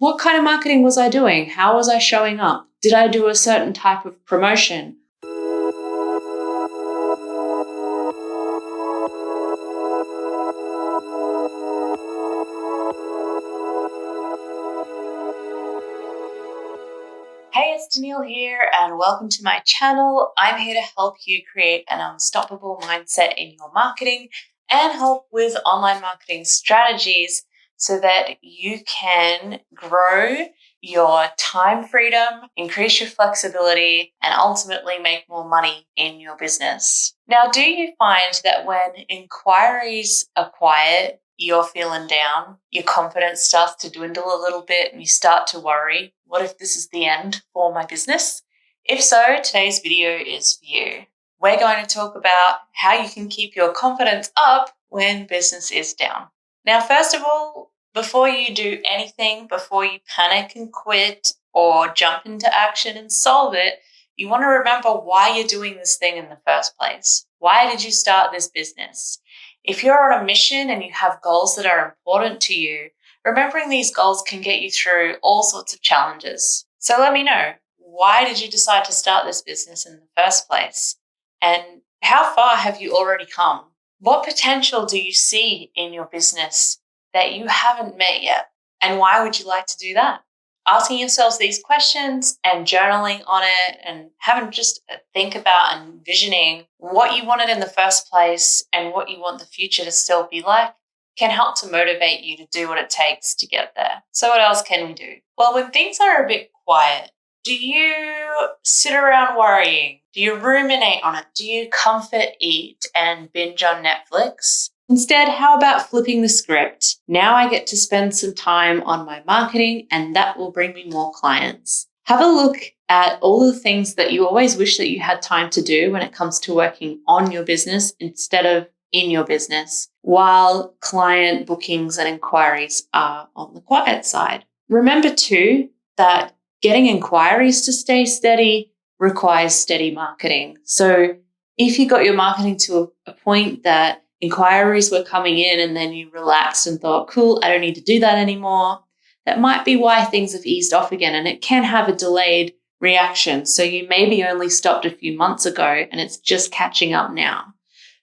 What kind of marketing was I doing? How was I showing up? Did I do a certain type of promotion? Hey, it's Tenille here, and welcome to my channel. I'm here to help you create an unstoppable mindset in your marketing and help with online marketing strategies so that you can grow your time freedom, increase your flexibility, and ultimately make more money in your business. Now, do you find that when inquiries are quiet, you're feeling down, your confidence starts to dwindle a little bit, and you start to worry, what if this is the end for my business? If so, today's video is for you. We're going to talk about how you can keep your confidence up when business is down. Now, first of all, before you do anything, before you panic and quit or jump into action and solve it, you want to remember why you're doing this thing in the first place. Why did you start this business? If you're on a mission and you have goals that are important to you, remembering these goals can get you through all sorts of challenges. So let me know, why did you decide to start this business in the first place? And how far have you already come? What potential do you see in your business that you haven't met yet? And why would you like to do that? Asking yourselves these questions and journaling on it and having just a think about and envisioning what you wanted in the first place and what you want the future to still be like can help to motivate you to do what it takes to get there. So what else can we do? Well, when things are a bit quiet, do you sit around worrying? Do you ruminate on it? Do you comfort eat and binge on Netflix? Instead, how about flipping the script? Now I get to spend some time on my marketing and that will bring me more clients. Have a look at all the things that you always wish that you had time to do when it comes to working on your business instead of in your business, while client bookings and inquiries are on the quiet side. Remember too that getting inquiries to stay steady requires steady marketing. So if you got your marketing to a point that inquiries were coming in and then you relaxed and thought, cool, I don't need to do that anymore, that might be why things have eased off again, and it can have a delayed reaction. So you maybe only stopped a few months ago and it's just catching up now.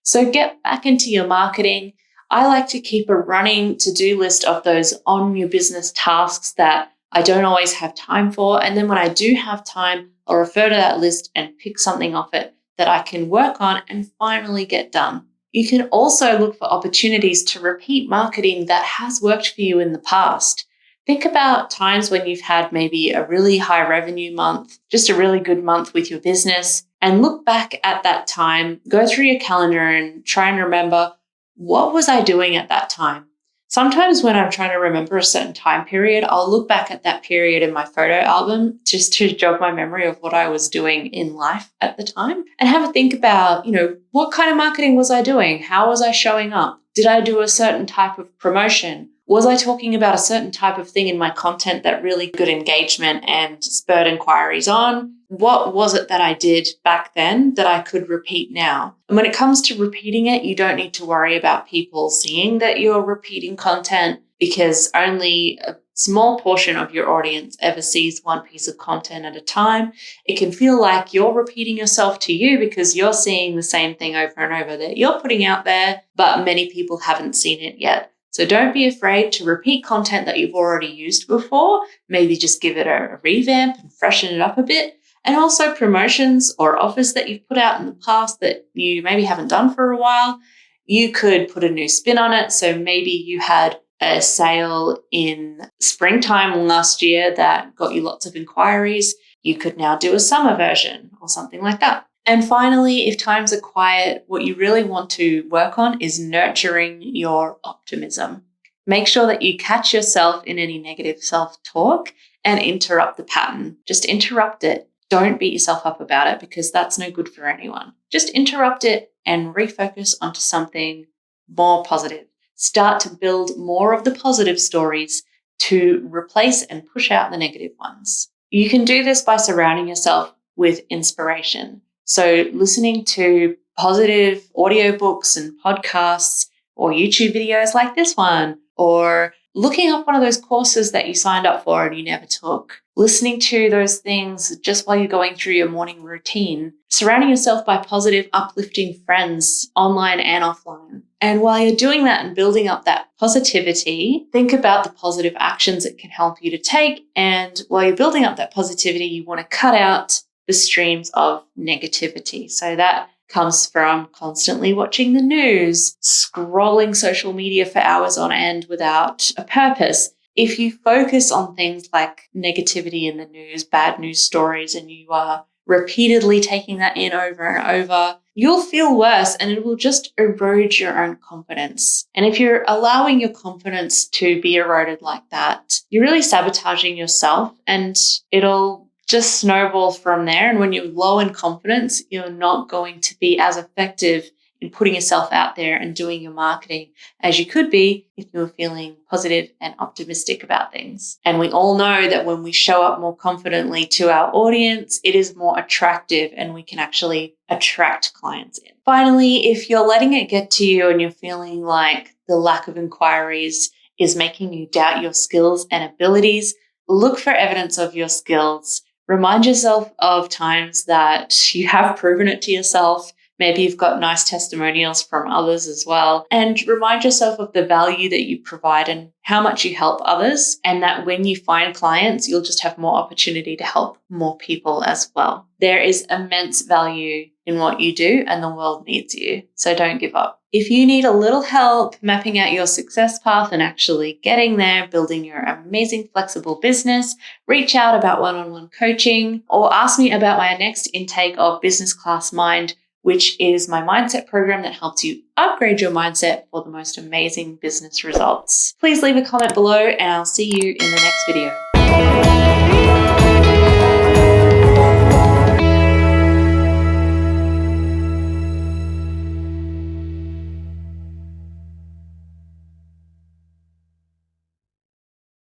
So get back into your marketing. I like to keep a running to-do list of those on your business tasks that I don't always have time for. And then when I do have time, I'll refer to that list and pick something off it that I can work on and finally get done. You can also look for opportunities to repeat marketing that has worked for you in the past. Think about times when you've had maybe a really high revenue month, just a really good month with your business, and look back at that time, go through your calendar and try and remember, what was I doing at that time? Sometimes when I'm trying to remember a certain time period, I'll look back at that period in my photo album just to jog my memory of what I was doing in life at the time and have a think about, what kind of marketing was I doing? How was I showing up? Did I do a certain type of promotion? Was I talking about a certain type of thing in my content that really good engagement and spurred inquiries on? What was it that I did back then that I could repeat now? And when it comes to repeating it, you don't need to worry about people seeing that you're repeating content because only a small portion of your audience ever sees one piece of content at a time. It can feel like you're repeating yourself to you because you're seeing the same thing over and over that you're putting out there, but many people haven't seen it yet. So don't be afraid to repeat content that you've already used before. Maybe just give it a revamp and freshen it up a bit. And also promotions or offers that you've put out in the past that you maybe haven't done for a while. You could put a new spin on it. So maybe you had a sale in springtime last year that got you lots of inquiries. You could now do a summer version or something like that. And finally, if times are quiet, what you really want to work on is nurturing your optimism. Make sure that you catch yourself in any negative self-talk and interrupt the pattern. Just interrupt it. Don't beat yourself up about it because that's no good for anyone. Just interrupt it and refocus onto something more positive. Start to build more of the positive stories to replace and push out the negative ones. You can do this by surrounding yourself with inspiration. So listening to positive audiobooks and podcasts or YouTube videos like this one, or looking up one of those courses that you signed up for and you never took, listening to those things just while you're going through your morning routine, surrounding yourself by positive, uplifting friends online and offline. And while you're doing that and building up that positivity, think about the positive actions it can help you to take. And while you're building up that positivity, you want to cut out the streams of negativity. So that comes from constantly watching the news, scrolling social media for hours on end without a purpose. If you focus on things like negativity in the news, bad news stories, and you are repeatedly taking that in over and over, you'll feel worse and it will just erode your own confidence. And if you're allowing your confidence to be eroded like that, you're really sabotaging yourself and it'll just snowball from there. And when you're low in confidence, you're not going to be as effective in putting yourself out there and doing your marketing as you could be if you were feeling positive and optimistic about things. And we all know that when we show up more confidently to our audience, it is more attractive and we can actually attract clients in. Finally, if you're letting it get to you and you're feeling like the lack of inquiries is making you doubt your skills and abilities, look for evidence of your skills. Remind yourself of times that you have proven it to yourself. Maybe you've got nice testimonials from others as well. And remind yourself of the value that you provide and how much you help others. And that when you find clients, you'll just have more opportunity to help more people as well. There is immense value in what you do and the world needs you. So don't give up. If you need a little help mapping out your success path and actually getting there, building your amazing flexible business, reach out about one-on-one coaching or ask me about my next intake of Business Class Mind, which is my mindset program that helps you upgrade your mindset for the most amazing business results. Please leave a comment below and I'll see you in the next video.